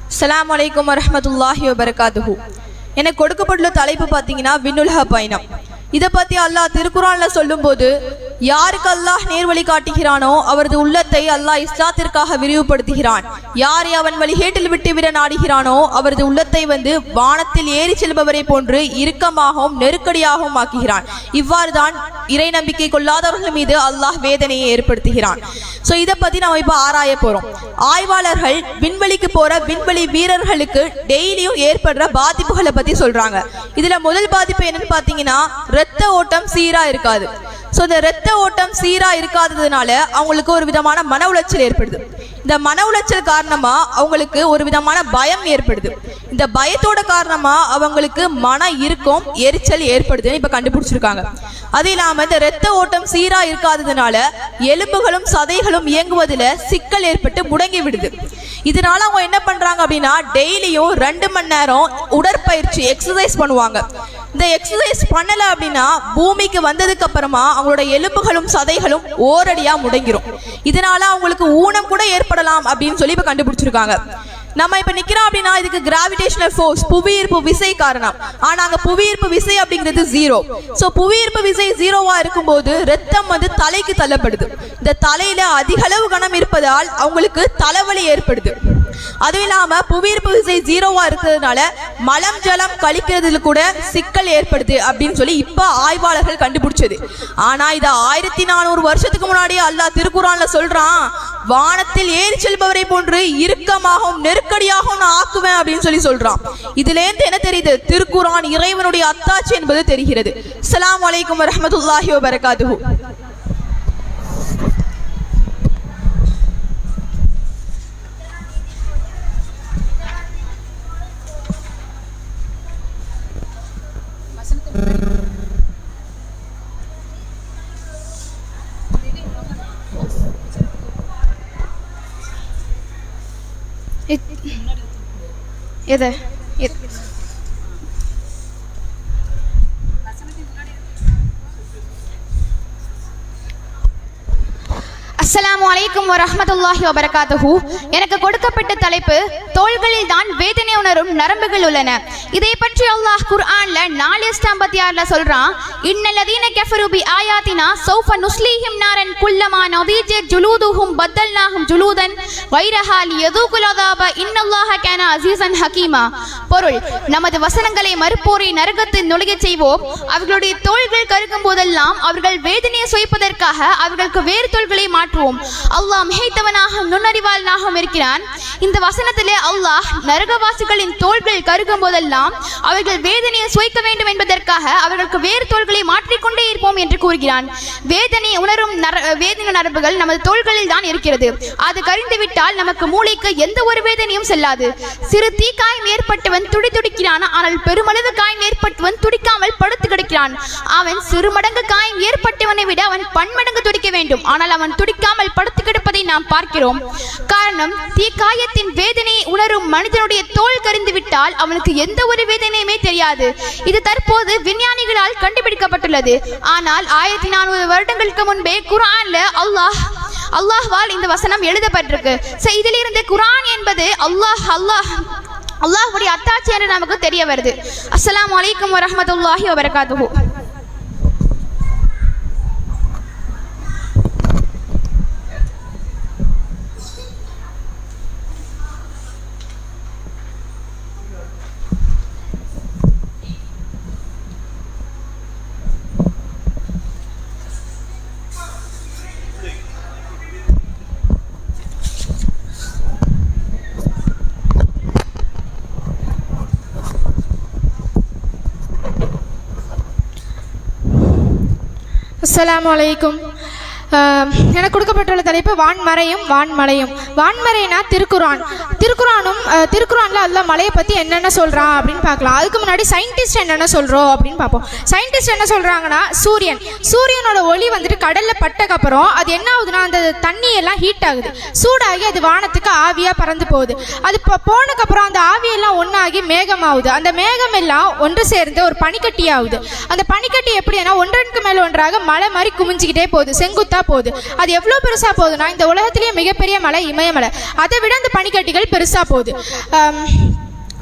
அஸ்ஸலாமு அலைக்கும் வரஹ்மத்துல்லாஹி வபரகாத்துஹு. எனக்கு கொடுக்கப்பட்டுள்ள தலைப்பு பார்த்தீங்கன்னா விண்ணுலக பயணம். இதை பற்றி அல்லாஹ் திருக்குரான்ல சொல்லும்போது, யாருக்கு அல்லாஹ் நேர்வழி காட்டுகிறானோ அவரது உள்ளத்தை அல்லாஹ் இஸ்லாத்திற்காக விரிவுபடுத்துகிறான். யாரை அவன் வழிகேட்டில் விட்டுவிட நாடுகிறானோ அவரது உள்ளத்தை வானத்தில் ஏறி செல்பவரை போன்று இறுக்கமாகவும் நெருக்கடியாகவும் ஆக்குகிறான். இவ்வாறு தான் இறை நம்பிக்கை கொள்ளாதவர்கள் மீது அல்லாஹ் வேதனையை ஏற்படுத்துகிறான். ஸோ இதை பற்றி நம்ம இப்போ ஆராய போகிறோம். ஆய்வாளர்கள் விண்வெளிக்கு போகிற விண்வெளி வீரர்களுக்கு டெய்லியும் ஏற்படுற பாதிப்புகளை பற்றி சொல்கிறாங்க. இதில் முதல் பாதிப்பு என்னன்னு பார்த்தீங்கன்னா, இரத்த ஓட்டம் சீராக இருக்காது. ஸோ இந்த இரத்த ஓட்டம் சீராக இருக்காததுனால அவங்களுக்கு ஒரு விதமான மன உளைச்சல் ஏற்படுது. இந்த மன உளைச்சல் காரணமாக அவங்களுக்கு ஒரு விதமான பயம் ஏற்படுது. இந்த பயத்தோட காரணமாக அவங்களுக்கு மன இறுக்கம், எரிச்சல் ஏற்படுதுன்னு இப்போ கண்டுபிடிச்சிருக்காங்க. அது இல்லாமல் இந்த இரத்த ஓட்டம் சீராக இருக்காததுனால எலும்புகளும் சதைகளும் இயங்குவதில் சிக்கல் ஏற்பட்டு முடங்கி விடுது. இதனால அவங்க என்ன பண்ணுறாங்க அப்படின்னா, டெய்லியும் 2 மணி நேரம் உடற்பயிற்சி எக்ஸசைஸ் பண்ணுவாங்க. இந்த எக்ஸசைஸ் பண்ணலை அப்படின்னா பூமிக்கு வந்ததுக்கு அப்புறமா அவங்களோட எலும்புகளும் சதைகளும் ஓரடியாக முடங்கிரும். இதனால அவங்களுக்கு ஊனம் கூட ஏற்படலாம் அப்படின்னு சொல்லி இப்போ கண்டுபிடிச்சிருக்காங்க. நம்ம இப்போ நிற்கிறோம் அப்படின்னா இதுக்கு கிராவிடேஷனல் ஃபோர்ஸ், புவியீர்ப்பு விசை காரணம். ஆனால் அங்கே புவியீர்ப்பு விசை அப்படிங்கிறது 0. ஸோ புவியீர்ப்பு விசை 0வாக இருக்கும்போது ரத்தம் தலைக்கு தள்ளப்படுது. இந்த தலையில் அதிக அளவு கனம் இருப்பதால் அவங்களுக்கு தலைவலி ஏற்படுது. அதுவும் இல்லாமல் புவியீர்ப்பு விசை 0வாக இருக்கிறதுனால மலம் ஜலம் கழிக்கிறதுல கூட சிக்கல் ஏற்படுது அப்படின்னு சொல்லி இப்போ ஆய்வாளர்கள் கண்டுபிடிச்சது. ஆனால் இதை 1400 வருஷத்துக்கு முன்னாடியே அல்லாஹ் திருக்குரான்ல சொல்றான், வானத்தில் ஏறி செல்பவரை போன்று இறுக்கமாகவும் நெருக்கடியாகவும் நான் ஆக்குவேன் அப்படின்னு சொல்லி சொல்றான். இதுலேருந்து என்ன தெரியுது? திருக்குரான் இறைவனுடைய அத்தாட்சி என்பது தெரிகிறது. அஸ்ஸலாமு அலைக்கும் வரஹ்மத்துல்லாஹி வபரகாத்துஹு. எது அஸ்ஸலாமு அலைக்கும் வரஹ்மத்துல்லாஹி வபரகாத்துஹு. எனக்கு கொடுக்கப்பட்ட தலைப்பு, தோள்களில் தான் வேதனை உணரும் நரம்புகள் உள்ளன. இதை பற்றி அல்லாஹ் குர்ஆன்ல 4:56ல சொல்றான், இன்னல்லதீன கஃபரு பி ஆயாத்தினா சௌஃப நுஸ்லீஹிம் நாரன் குல்லமா நதீஜத் ஜுலூதுஹும் பத்தல்நாஹும் ஜுலூதன் வைரஹா லியதூகுல் அஸாப இன்னல்லாஹ கான அஸீஸன் ஹகீமா. பொருள், நமது வசனங்களை மறுப்போரை நரகத்தில் நுழையச் செய்வோம். அவர்களுடைய தோள்கள் கருகும் போதெல்லாம் அவர்கள் வேதனையை சுவைப்பதற்காக அவர்களுக்கு வேறு தோள்களை மாற்றுவோம். அல்லாஹ் மிகைத்தவனாக நுண்ணறிவாளனாகவும் இருக்கிறான். இந்த வசனத்திலே அல்லாஹ் நரகவாசிகளின் தோள்கள் கருகும் போதெல்லாம் அவர்கள் வேதனையை சுவைக்க வேண்டும் என்பதற்காக அவர்களுக்கு வேறு தோள்களை மாற்றிக்கொண்டே இருப்போம் என்று கூறுகிறான். வேதனை உணரும் வேதனை நரம்புகள் நமது தோள்களில் தான் இருக்கிறது. அது கரிந்துவிட்டால் நமக்கு மூளைக்கு எந்த ஒரு வேதனையும் செல்லாது. சிறு தீக்காயம் ஏற்பட்டவன் துடிக்கிறான், ஆனால் பெருமளவு காயம் ஏற்பட்டவன் துடிக்காமல் படுத்து கிடக்கிறான். அவன் சிறுமடங்கு காயம் ஏற்பட்டவனை விட அவன் பன்மடங்கு துடிக்க வேண்டும், ஆனால் அவன் துடிக்காமல் படுத்து கிடப்பதை நாம் பார்க்கிறோம். காரணம், தீக்காயத்தின் வேதனையை உணரும் மனிதனுடைய தோல் கரிந்து விட்டால் அவனுக்கு எந்த ஒரு வேதனையுமே தெரியாது. இது தற்போது விஞ்ஞானிகளால் கண்டுபிடிக்கப்பட்டுள்ளது. ஆனால் 1400 வருடங்களுக்கு முன்பே குர்ஆன்ல அல்லாஹ்வால் இந்த வசனம் எழுதப்பட்டிருக்கு. இதிலிருந்து குர்ஆன் என்பது அல்லாஹ்வுடைய அத்தாட்சி என்று நமக்கு தெரிய வருது. அஸ்ஸலாமு அலைக்கும் வரஹ்மத்துல்லாஹி வபரகாத்துஹு. அஸ்ஸலாமு அலைக்கும். எனக்கு கொடுக்கப்பட்டுள்ள தலைப்பு வான்மறையும் வான்மலையும். வான்மறைனா திருக்குறானில் அல்லாஹ் மலையை பற்றி என்னென்ன சொல்கிறான் அப்படின்னு பார்க்கலாம். அதுக்கு முன்னாடி சயின்டிஸ்ட் என்னென்ன சொல்கிறோம் அப்படின்னு பார்ப்போம். சயின்டிஸ்ட் என்ன சொல்கிறாங்கன்னா, சூரியனோட ஒளி கடலில் பட்டக்கப்புறம் அது என்ன ஆகுதுன்னா, அந்த தண்ணியெல்லாம் ஹீட் ஆகுது, சூடாகி அது வானத்துக்கு ஆவியாக பறந்து போகுது. அது போனதுக்கப்புறம் அந்த ஆவியெல்லாம் ஒன்றாகி மேகமாகுது. அந்த மேகம் எல்லாம் ஒன்று சேர்ந்து ஒரு பனிக்கட்டி ஆகுது. அந்த பனிக்கட்டி எப்படின்னா ஒன்றனுக்கு மேலே ஒன்றாக மலை மாதிரி குமிஞ்சிக்கிட்டே போகுது, செங்குத்தாக போகுது. அது எவ்வளோ பெருசாக போகுதுன்னா இந்த உலகத்திலேயே மிகப்பெரிய மலை இமயமலை, அதை விட அந்த பனிக்கட்டிகள் பெருசாக போகுது.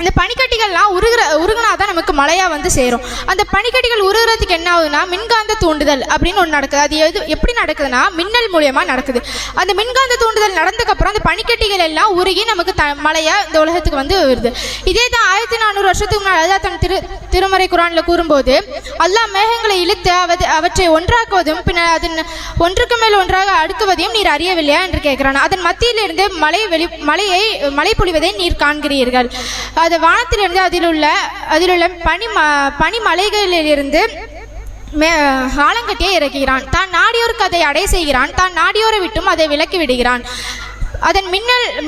இந்த பனிக்கட்டிகள்லாம் உருகுனா தான் நமக்கு மழையாக வந்து சேரும். அந்த பனிக்கட்டிகள் உருகிறதுக்கு என்ன ஆகுதுன்னா மின்காந்த தூண்டுதல் அப்படின்னு ஒன்று நடக்குது. அது எப்படி நடக்குதுன்னா மின்னல் மூலியமாக நடக்குது. அந்த மின்காந்த தூண்டுதல் நடந்ததுக்கப்புறம் அந்த பனிக்கட்டிகள் எல்லாம் உருகி நமக்கு மழையாக இந்த உலகத்துக்கு வந்து வருது. இதே தான் 1400 வருஷத்துக்கு முன்னாடி அல்லாஹ் தன் திருமறை குரானில் கூறும்போது அல்லாஹ் மேகங்களை இழுத்து அவற்றை ஒன்றாக்குவதும் பின்னர் அதன் ஒன்றுக்கு மேல் ஒன்றாக அடுக்குவதையும் நீர் அறியவில்லையா என்று கேட்கிறான். அதன் மத்தியிலிருந்து மழை பொழிவதை நீர் காண்கிறீர்கள். அது வானத்திலிருந்து அதிலுள்ள பனிமலைகளிலிருந்து ஆலங்கட்டியை இறக்குகிறான். தான் நாடியோருக்கு அதை அடை செய்கிறான், தான் நாடியோரை விட்டும் அதை விலக்கி விடுகிறான். அதன்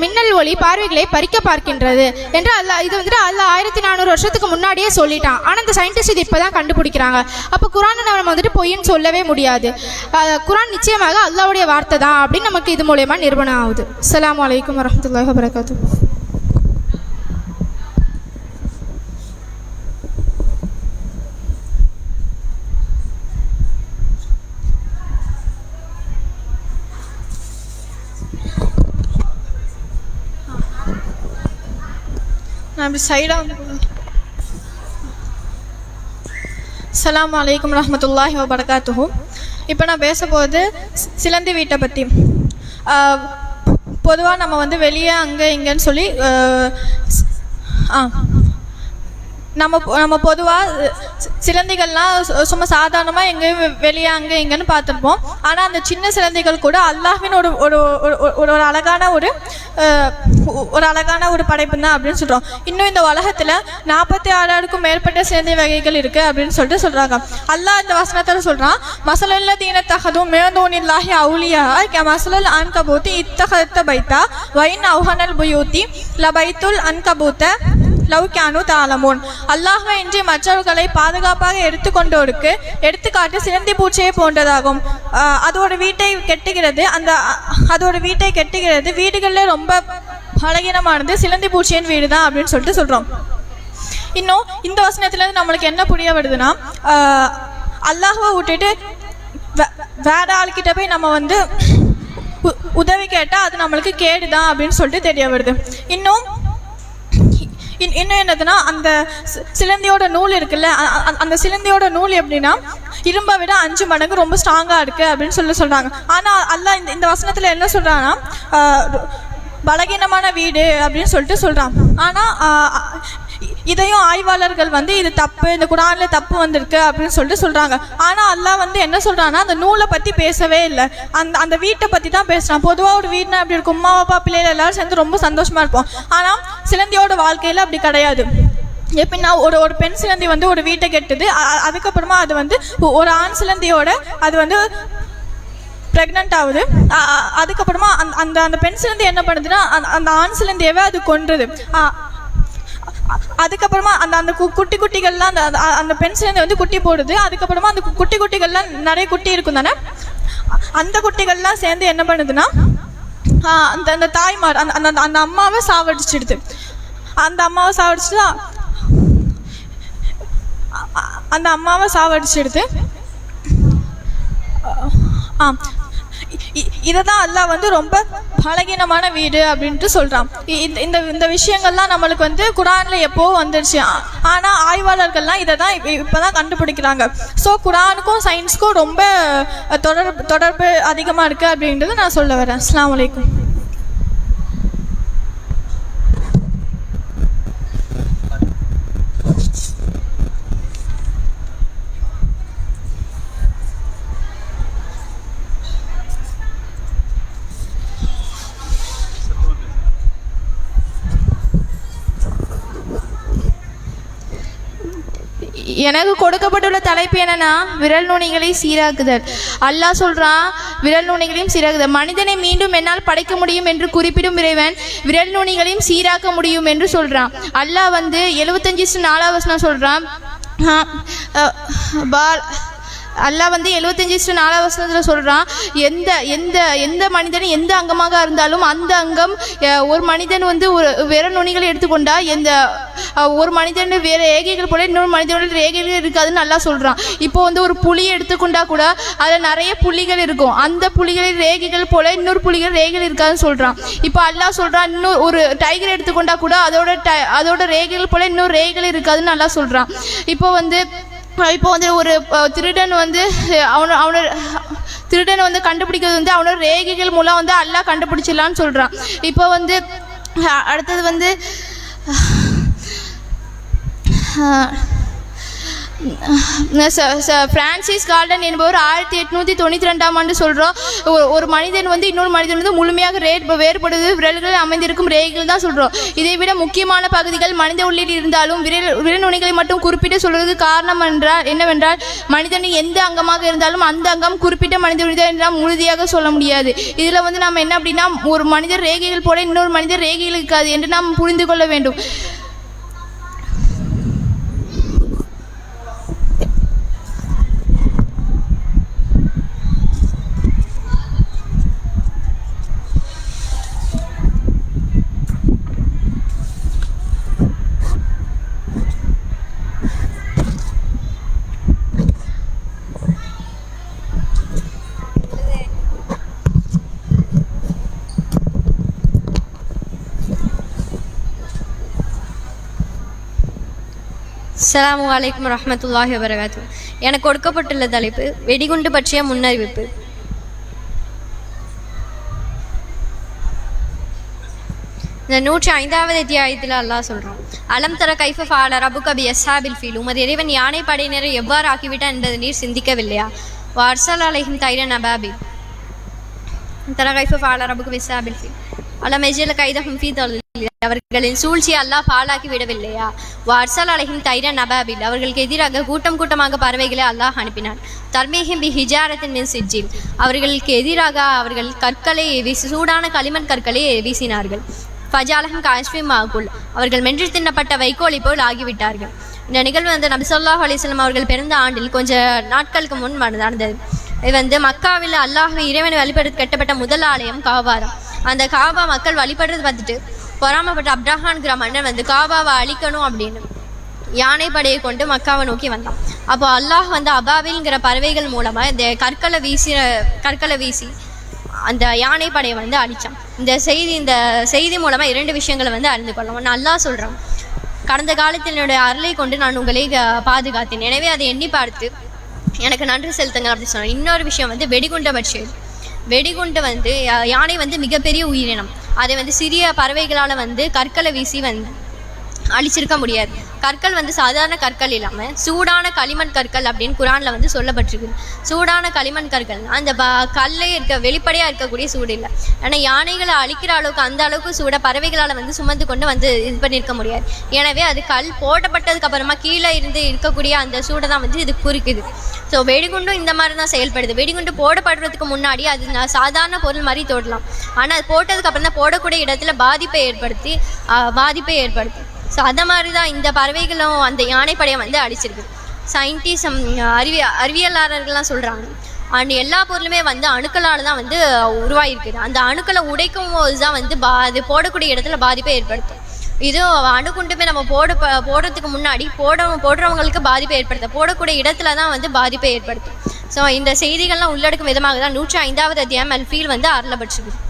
மின்னல் ஒளி பார்வைகளை பறிக்க பார்க்கின்றது என்று அல்லாஹ் இது வந்துட்டு அல்லாஹ் 1400 வருஷத்துக்கு முன்னாடியே சொல்லிட்டான். ஆனால் இந்த சயின்டிஸ்ட் இது இப்போ தான் கண்டுபிடிக்கிறாங்க. அப்போ குரானை நம்ம வந்துட்டு பொய்ன்னு சொல்லவே முடியாது. குரான் நிச்சயமாக அல்லாஹ்வுடைய வார்த்தை தான் அப்படின்னு நமக்கு இது மூலயமா நிரூபணம் ஆகுது. அஸ்ஸலாமு அலைக்கும் வரஹ்மத்துல்லாஹி வபரகாத்துஹு. நான் இப்படி சைடாக வந்து அஸ்ஸலாமு அலைக்கும் வரஹ்மத்துல்லாஹி வபரகாத்துஹு. இப்போ நான் பேசப்போகுது சிலந்தி வீட்டை பற்றி. பொதுவாக நம்ம வந்து வெளியே அங்கே இங்கேன்னு சொல்லி நம்ம பொதுவாக சிலந்திகள்லாம் சும்மா சாதாரணமாக எங்கேயும் வெளியே அங்கே இங்கேன்னு பார்த்துருப்போம். ஆனால் அந்த சின்ன சிலந்திகள் கூட அல்லாஹ்வின் ஒரு அழகான ஒரு படைப்பு தான் அப்படின்னு சொல்கிறோம். இன்னும் இந்த உலகத்தில் 46,000க்கும் மேற்பட்ட சிலந்தி வகைகள் இருக்குது அப்படின்னு சொல்லிட்டு சொல்கிறாங்க. அல்லாஹ் இந்த வசனத்தில் சொல்கிறான், மசலல்ல தீன தகதும் மேதோனில்லாஹி அவுலியா மசலல் அன்கபூத்தி இத்தகத்த பைத்தா வைன் அவுஹனல் புயூத்தி லபைத்துல் அன்கபூத்த லவ்கானு தாலமோன். அல்லாஹ்வை இன்றி மற்றவர்களை பாதுகாப்பாக எடுத்துக்கொண்டோருக்கு எடுத்துக்காட்டு சிலந்தி பூச்சியை போன்றதாகும். அதோட வீட்டை கெட்டுகிறது. வீடுகளில் ரொம்ப பலகீனமானது சிலந்தி பூச்சியின் வீடு தான் அப்படின்னு சொல்லிட்டு சொல்கிறோம். இன்னும் இந்த வசனத்துலேருந்து நம்மளுக்கு என்ன புரிய வருதுன்னா, அல்லாஹ்வை விட்டுட்டு வேற ஆள்கிட்ட போய் நம்ம வந்து உதவி கேட்டால் அது நம்மளுக்கு கேடுதான் அப்படின்னு சொல்லிட்டு தெரிய வருது. இன்னும் என்னதுன்னா அந்த சிலந்தியோட நூல் இருக்குல்ல, அந்த சிலந்தியோட நூல் எப்படின்னா இரும்பை விட 5 மடங்கு ரொம்ப ஸ்ட்ராங்காக இருக்குது அப்படின்னு சொல்கிறாங்க. ஆனால் அல்லாஹ் இந்த வசனத்தில் என்ன சொல்கிறான்னா பலகீனமான வீடு அப்படின்னு சொல்லிட்டு சொல்கிறான். ஆனால் இதையும் ஆய்வாளர்கள் வந்து இது தப்பு, இந்த குரானில் தப்பு வந்திருக்கு அப்படின்னு சொல்லிட்டு சொல்கிறாங்க. ஆனால் அல்லாஹ் வந்து என்ன சொல்கிறான்னா அந்த நூலை பற்றி பேசவே இல்லை, அந்த வீட்டை பற்றி தான் பேசுகிறான். பொதுவாக ஒரு வீடுனா அப்படி இருக்கும், அம்மா அப்பா பிள்ளைகள் எல்லோரும் சேர்ந்து ரொம்ப சந்தோஷமாக இருப்போம். ஆனால் சிலந்தியோட வாழ்க்கையில் அப்படி கிடையாது. எப்படின்னா ஒரு பெண் சிலந்தி வந்து ஒரு வீட்டை கெட்டுது, அதுக்கப்புறமா அது வந்து ஒரு ஆண் சிலந்தியோட அது வந்து ப்ரெக்னென்ட் ஆகுது. அதுக்கப்புறமா அந்த பெண் சிலந்தி என்ன பண்ணுதுன்னா அந்த ஆண் சிலந்தியவே அது கொன்றுது. அதுக்கப்புறமா அந்த குட்டிகள்லாம் அந்த பெண் சிலந்தி வந்து குட்டி போடுது. அதுக்கப்புறமா அந்த குட்டிகள்லாம் நிறைய குட்டி இருக்கும் தானே, அந்த குட்டிகள்லாம் சேர்ந்து என்ன பண்ணுதுன்னா அந்த தாய்மார் அந்த அம்மாவை சாவடிச்சிடுது. அந்த அம்மாவை சாவடிச்சிடுது. இதை தான் அல்லாஹ் வந்து ரொம்ப பலகீனமான வீடு அப்படின்ட்டு சொல்கிறான். இந்த விஷயங்கள்லாம் நம்மளுக்கு வந்து குரானில் எப்போ வந்துடுச்சு. ஆனால் ஆய்வாளர்கள்லாம் இதை தான் இப்போ தான் கண்டுபிடிக்கிறாங்க. ஸோ குரானுக்கும் சயின்ஸுக்கும் ரொம்ப தொடர்பு அதிகமாக இருக்குது அப்படின்றது நான் சொல்ல வரேன். அஸ்ஸலாமு அலைக்கும். எனக்கு கொடுக்கப்பட்டுள்ள தலைப்பு என்னன்னா விரல் நுனிகளை சீராக்குதல். அல்லாஹ் சொல்றான், விரல் நுனிகளையும் சீராக்குதல். மனிதனை மீண்டும் என்னால் படைக்க முடியும் என்று குறிப்பிடும் இறைவன் விரல் நுனிகளையும் சீராக்க முடியும் என்று சொல்றான். அல்லாஹ் வந்து 75:4 சொல்றான், அல்லாஹ் வந்து 75:4 சொல்கிறான், எந்த எந்த எந்த மனிதன் எந்த அங்கமாக இருந்தாலும் அந்த அங்கம் ஒரு மனிதன் வந்து ஒரு விரல் நுனிகளை எடுத்துக்கொண்டா எந்த ஒரு மனிதன் வேறு ரேகைகள் போல இன்னொரு மனிதனோட ரேகைகள் இருக்காதுன்னு நல்லா சொல்கிறான். இப்போ வந்து ஒரு புளியை எடுத்துக்கொண்டா கூட அதில் நிறைய புள்ளிகள் இருக்கும், அந்த புள்ளிகளில் ரேகைகள் போல இன்னொரு புள்ளிகள் ரேகைகள் இருக்காதுன்னு சொல்கிறான். இப்போ அல்லாஹ் சொல்கிறான், இன்னொரு ஒரு டைகர் எடுத்துக்கொண்டா கூட அதோட ரேகைகள் போல இன்னொரு ரேகைகள் இருக்காதுன்னு நல்லா சொல்கிறான். இப்போ வந்து ஒரு திருடன் வந்து அவனோட திருடனை வந்து கண்டுபிடிக்கிறது வந்து அவனோட ரேகைகள் மூலம் வந்து அல்லாஹ் கண்டுபிடிச்சிடலான்னு சொல்கிறான். இப்போ வந்து அடுத்தது வந்து பிரான்சிஸ் கால்டன் என்பவர் 1892 சொல்கிறோம், ஒரு மனிதன் வந்து இன்னொரு மனிதன் வந்து முழுமையாக வேறுபடுவது விரல்களில் அமைந்திருக்கும் ரேகைகள் தான் சொல்கிறோம். இதை விட முக்கியமான பகுதிகள் மனித உள்ளில் இருந்தாலும் விரல் நுனிகளை மட்டும் குறிப்பிட்டு சொல்வதற்கு காரணம் என்னவென்றால் மனிதனின் எந்த அங்கமாக இருந்தாலும் அந்த அங்கம் குறிப்பிட்ட மனித என்றால் உறுதியாக சொல்ல முடியாது. இதில் வந்து நம்ம என்ன அப்படின்னா, ஒரு மனிதர் ரேகைகள் போல இன்னொரு மனிதர் ரேகைகள் இருக்காது என்று நாம் புரிந்து கொள்ள வேண்டும். அஸ்ஸலாமு அலைக்கும் வரஹ்மத்துல்லாஹி வபரகாத்துஹு. எனக்கு கொடுக்கப்பட்டுள்ள தலைப்பு வெடிகுண்டு பற்றிய முன்னறிவிப்பு. இந்த 105வது அத்தியாயத்தில் அல்லாஹ் சொல்கிறான், அலம் தர கைஃப ஃபஅல ரப்புக பி அஸ்ஹாபில் ஃபீல். உமது இறைவன் யானை படையினரை எவ்வாறு ஆக்கிவிட்டான் என்பதை நீர் சிந்திக்கவில்லையா? வஅர்ஸல அலைஹிம் தைரன் அபாபில் தர கைஃப ஃபஅல ரப்புக பி அஸ்ஹாபில் ஃபீல் அலம் யஜ்அல் கைதஹும் ஃபீ தலீல். அவர்களின் சூழ்ச்சியை அல்லாஹ் பாழாக்கி விடவில்லையா? வஅர்ஸல அலைஹிம் தைரன் அபாபில். அவர்களுக்கு எதிராக கூட்டம் கூட்டமாக பறவைகளை அல்லாஹ் அனுப்பினான். தர்மீஹிம் பி ஹிஜாரத்தின் மின் சிஜ்ஜில். அவர்களுக்கு எதிராக அவர்கள் கற்களை சூடான களிமண் கற்களை வீசினார்கள். ஃபஜாலஹும் காஷ்மி மாகுல். அவர்கள் மென்று தின்னப்பட்ட வைக்கோலை போல் ஆகிவிட்டார்கள். இந்த நிகழ்வு வந்து நபி ஸல்லல்லாஹு அலைஹி வஸல்லம் அவர்கள் பிறந்த ஆண்டில் கொஞ்ச நாட்களுக்கு முன் நடந்தது. இது வந்து மக்காவில் அல்லாஹ்வை இறைவனை வழிபடுறது கட்டப்பட்ட முதல் ஆலயம் காபாரம். அந்த காபா மக்கள் வழிபடுறது பார்த்துட்டு பொறாமப்பட்ட அப்ரஹான்கிற மன்னன் வந்து காபாவை அழிக்கணும் அப்படின்னு யானை படையை கொண்டு மக்காவை நோக்கி வந்தான். அப்போ அல்லாஹ் வந்து அபாபில்ங்கிற பறவைகள் மூலமாக இந்த கற்களை வீசி அந்த யானை படையை வந்து அழித்தான். இந்த செய்தி மூலமாக 2 விஷயங்களை வந்து அறிந்து கொள்ளலாம். ஒன்று, அல்லாஹ் சொல்கிறான், கடந்த காலத்தில் என்னுடைய அருளை கொண்டு நான் உங்களை பாதுகாத்தேன், எனவே அதை எண்ணி பார்த்து எனக்கு நன்றி செலுத்துங்க அப்படின்னு சொன்னான். இன்னொரு விஷயம் வந்து வெடிகுண்டை பற்றியது. வெடிகுண்டு வந்து யானை வந்து மிகப்பெரிய உயிரினம். அதை வந்து சிறிய பறவைகளால் வந்து கற்களை வீசி வந்து அழிச்சிருக்க முடியாது. கற்கள் வந்து சாதாரண கற்கள் இல்லாமல் சூடான களிமண் கற்கள் அப்படின்னு குரானில் வந்து சொல்லப்பட்டிருக்கு. சூடான களிமண் கற்கள் அந்த கல்லே வெளிப்படையாக இருக்கக்கூடிய சூடு இல்லை. ஆனால் யானைகளை அழிக்கிற அளவுக்கு அந்த அளவுக்கு சூட பறவைகளால் வந்து சுமந்து கொண்டு வந்து இது பண்ணியிருக்க முடியாது. எனவே அது கல் போடப்பட்டதுக்கு அப்புறமா கீழே இருந்து இருக்கக்கூடிய அந்த சூடை தான் வந்து இது குறிக்குது. ஸோ வெடிகுண்டும் இந்த மாதிரி தான் செயல்படுது. வெடிகுண்டு போடப்படுறதுக்கு முன்னாடி அது சாதாரண பொருள் மாதிரி தோடலாம். ஆனால் அது போட்டதுக்கு அப்புறம் தான் போடக்கூடிய இடத்துல பாதிப்பை ஏற்படுத்தி ஸோ அந்த மாதிரி தான் இந்த பறவைகளும் அந்த யானைப்படையை வந்து அடிச்சிருக்கு. சயின்டிஸ்ட் அறிவியலாளர்கள்லாம் சொல்கிறாங்க, அண்ட் எல்லா பொருளுமே வந்து அணுக்களால் தான் வந்து உருவாகிருக்குது. அந்த அணுக்களை உடைக்கும் போது தான் வந்து அது போடக்கூடிய இடத்துல பாதிப்பை ஏற்படுத்தும். இது அணுகுண்டுமே நம்ம போடுறதுக்கு முன்னாடி போடுறவங்களுக்கு பாதிப்பை போடக்கூடிய இடத்துல தான் வந்து பாதிப்பை ஏற்படுத்தும். ஸோ இந்த செய்திகள்லாம் உள்ளடக்கும் விதமாக தான் 105வது அத்தியாயம் அல் ஃபீல் வந்து அருளப்பட்டிருக்கு.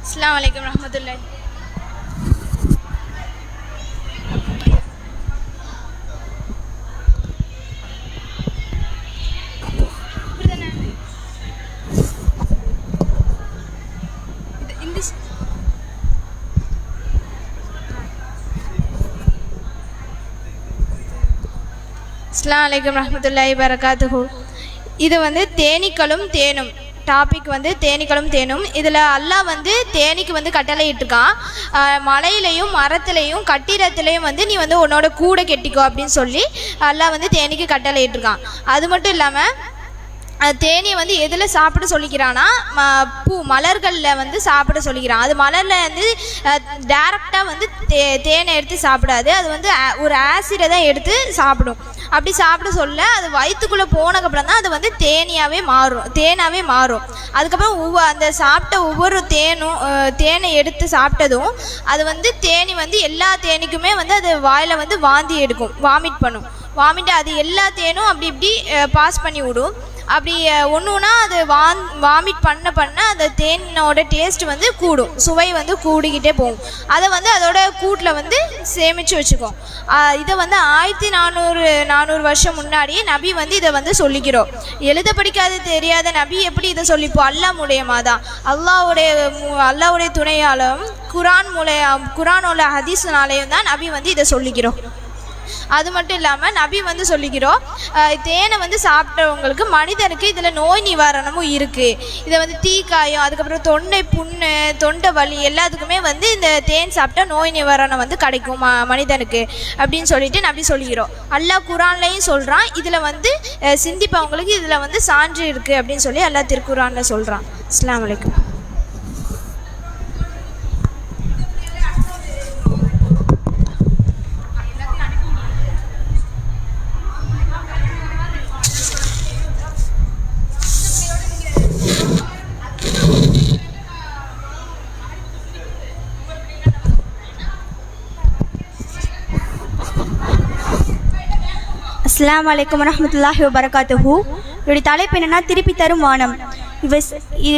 அஸ்ஸலாமு அலைக்கும் வரஹ்மத்துல்லாஹி. அஸ்ஸலாமு அலைக்கும் ரஹ்மத்துல்லாஹி வரகாத்துஹு. இது வந்து தேனீக்களும் தேனும் டாபிக் வந்து தேனீக்களும் தேனும். இதில் அல்லாஹ் வந்து தேனீக்கு வந்து கட்டளை இட்டுருக்கான், மலையிலையும் மரத்துலையும் கட்டிடத்துலையும் வந்து நீ வந்து உன்னோட கூடை கெட்டிக்கோ அப்படின்னு சொல்லி அல்லாஹ் வந்து தேனீக்கு கட்டளை இட்டுருக்கான். அது மட்டும் இல்லாமல் தேனியை வந்து எதில் சாப்பிட சொல்லிக்கிறான்னா மலர்களில் வந்து சாப்பிட சொல்லிக்கிறான். அது மலரில் வந்து டேரெக்டாக வந்து தேனை எடுத்து சாப்பிடாது, அது வந்து ஒரு ஆசிடை தான் எடுத்து சாப்பிடும். அப்படி சாப்பிட சொல்ல அது வயிற்றுக்குள்ளே போனதுக்கப்புறம் தான் அது வந்து தேனாகவே மாறும். அதுக்கப்புறம் அந்த சாப்பிட்ட ஒவ்வொரு தேனை எடுத்து சாப்பிட்டதும் அது வந்து தேனி வந்து எல்லா தேனிக்குமே வந்து அது வாயில் வந்து வாந்தி எடுக்கும், வாமிட் பண்ணும். வாமிட்டு அது எல்லா தேனும் அப்படி இப்படி பாஸ் பண்ணி விடும். அப்படி ஒன்றுனா அது வாமிட் பண்ண அந்த தேனோட டேஸ்ட் வந்து கூடும், சுவை வந்து கூடிக்கிட்டே போகும். அதை வந்து அதோட கூட்டில் வந்து சேமித்து வச்சுக்கும். இதை வந்து 1400 வருஷம் முன்னாடியே நபி வந்து இதை வந்து சொல்லிக்கிறோம். எழுத படிக்காது தெரியாத நபி எப்படி இதை சொல்லிப்போம்? அல்லாஹ் மூலயமா தான், அல்லாஹ்வுடைய துணையாலும் குரானோட ஹதீஸ்னாலேயும் தான் நபி வந்து இதை சொல்லிக்கிறோம். அது மட்டும் இல்லாமல் நபி வந்து சொல்லிக்கிறோம், தேனை வந்து சாப்பிட்டவங்களுக்கு மனிதனுக்கு இதில் நோய் நிவாரணமும் இருக்குது. இதை வந்து தீக்காயம், அதுக்கப்புறம் தொண்டை புண்ணு, தொண்டை வலி எல்லாத்துக்குமே வந்து இந்த தேன் சாப்பிட்டா நோய் நிவாரணம் வந்து கிடைக்கும் மனிதனுக்கு அப்படின்னு சொல்லிட்டு நபி சொல்லிக்கிறோம். அல்லாஹ் குரான்லையும் சொல்கிறான், இதில் வந்து சிந்திப்பவங்களுக்கு இதில் வந்து சான்று இருக்குது அப்படின்னு சொல்லி அல்லாஹ் திருக்குரானில் சொல்கிறான். அஸ்ஸலாமு அலைக்கும். அஸ்ஸலாமு அலைக்கும் வரஹ்மத்துல்லாஹி வபரகாத்துஹு. இதோடைய தலைப்பு என்னன்னா திருப்பி தரும் வானம்.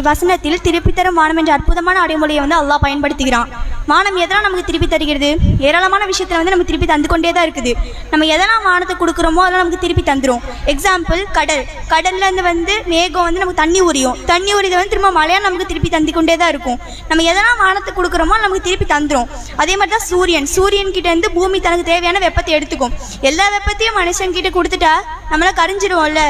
வசனத்தில் திருப்பி தரும் வானம் என்ற அற்புதமான அடைமொழியை வந்து அல்லாஹ் பயன்படுத்துகிறான். வானம் எதெல்லாம் நமக்கு திருப்பி தருகிறது? ஏராளமான விஷயத்தில் வந்து நமக்கு திருப்பி தந்து கொண்டே தான் இருக்குது. நம்ம எதெல்லாம் வானத்தை கொடுக்குறோமோ அதெல்லாம் நமக்கு திருப்பி தந்துடும். எக்ஸாம்பிள் கடல்லேருந்து வந்து மேகம் வந்து நமக்கு தண்ணி உரிதை வந்து திரும்ப மழையாக நமக்கு திருப்பி தந்து கொண்டே தான் இருக்கும். நம்ம எதெல்லாம் வானத்தை கொடுக்குறோமோ நமக்கு திருப்பி தந்துடும். அதே மாதிரி தான் சூரியன் கிட்ட இருந்து பூமி தனக்கு தேவையான வெப்பத்தை எடுத்துக்கும். எல்லா வெப்பத்தையும் மனுஷன்கிட்ட கொடுத்துட்டா நம்மளால் கரைஞ்சிடுவோம்ல,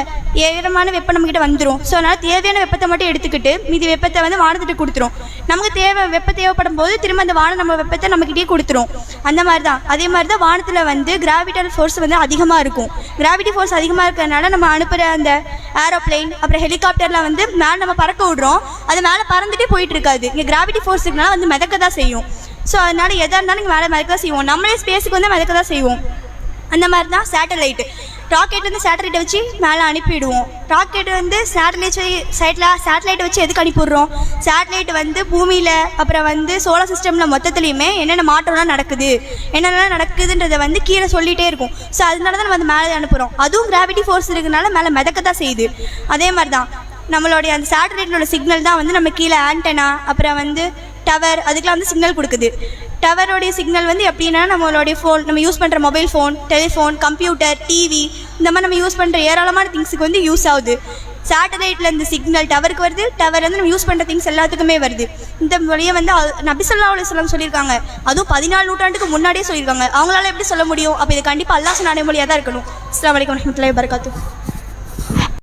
ஏராளமான வெப்பம் நம்மக்கிட்ட வந்துடும். ஸோ அதனால் தேவையான வெப்பத்தை மட்டும் எடுத்துக்கிட்டு மீதி வெப்பத்தை வந்து வானத்திட்ட கொடுத்துரும். நமக்கு வெப்பம் தேவைப்படும் போது திரும்ப அந்த வானம் நம்ம வெப்பத்தை நம்மக்கிட்டே கொடுத்துரும். அந்த மாதிரி தான் அதே மாதிரி தான் வானத்தில் வந்து கிராவிட்டல் ஃபோர்ஸ் வந்து அதிகமாக இருக்கும். கிராவிட்டி ஃபோர்ஸ் அதிகமாக இருக்கிறதுனால நம்ம அனுப்புகிற அந்த ஏரோப்ளைன் அப்புறம் ஹெலிகாப்டர்லாம் வந்து மேலே நம்ம பறக்க விடுறோம், அது மேலே பறந்துட்டே போயிட்டு இருக்காது. இங்கே கிராவிட்டி ஃபோர்ஸ் இருக்கனால வந்து மிதக்க தான் செய்யும். ஸோ அதனால் எதாக இருந்தாலும் இங்கே மேலே மிதக்க தான் செய்வோம். நம்மளே ஸ்பேஸுக்கு வந்து மிதக்க தான் செய்வோம். அந்த மாதிரி தான் ராக்கெட் வந்து சேட்டலைட்டை வச்சு மேலே அனுப்பிவிடுவோம். ராக்கெட் வந்து சேட்டலைட்டை வச்சு எதுக்கு அனுப்பிவிடுறோம்? சேட்டலைட் வந்து பூமியில் அப்புறம் வந்து சோலார் சிஸ்டமில் மொத்தத்துலேயுமே என்னென்ன மாற்றம்லாம் நடக்குதுன்றதை வந்து கீழே சொல்லிகிட்டே இருக்கும். ஸோ அதனால தான் நம்ம வந்து மேலே அனுப்புகிறோம். அதுவும் கிராவிட்டி ஃபோர்ஸ் இருக்கிறதுனால மேலே மிதக்க தான் செய்யுது. அதே மாதிரி தான் நம்மளுடைய அந்த சேட்டலைட்டோட சிக்னல் தான் வந்து நம்ம கீழே ஆண்டனா அப்புறம் வந்து டவர் அதுக்கெலாம் வந்து சிக்னல் கொடுக்குது. டவரோடைய சிக்னல் வந்து எப்படின்னா நம்மளுடைய ஃபோன், நம்ம யூஸ் பண்ணுற mobile phone, telephone, computer, TV இந்த மாதிரி நம்ம யூஸ் பண்ணுற ஏராளமான திங்ஸுக்கு வந்து யூஸ் ஆகுது. சேட்டலைட்டில் இந்த சிக்னல் டவருக்கு வருது, டவர் வந்து நம்ம யூஸ் பண்ணுற திங்ஸ் எல்லாத்துக்குமே வருது. இந்த வழியை வந்து நபி ஸல்லல்லாஹு அலைஹி வஸல்லம் சொல்லியிருக்காங்க. அதுவும் 14 நூற்றாண்டுக்கு முன்னாடியே சொல்லியிருக்காங்க. அவங்களால எப்படி சொல்ல முடியும்? அப்போ இது கண்டிப்பாக அல்லாஹ் சொன்ன அடைமொழியாக தான் இருக்கணும். அஸ்ஸலாமு அலைக்கும் வரஹ்மத்துல்லாஹி வபரகாத்துஹு.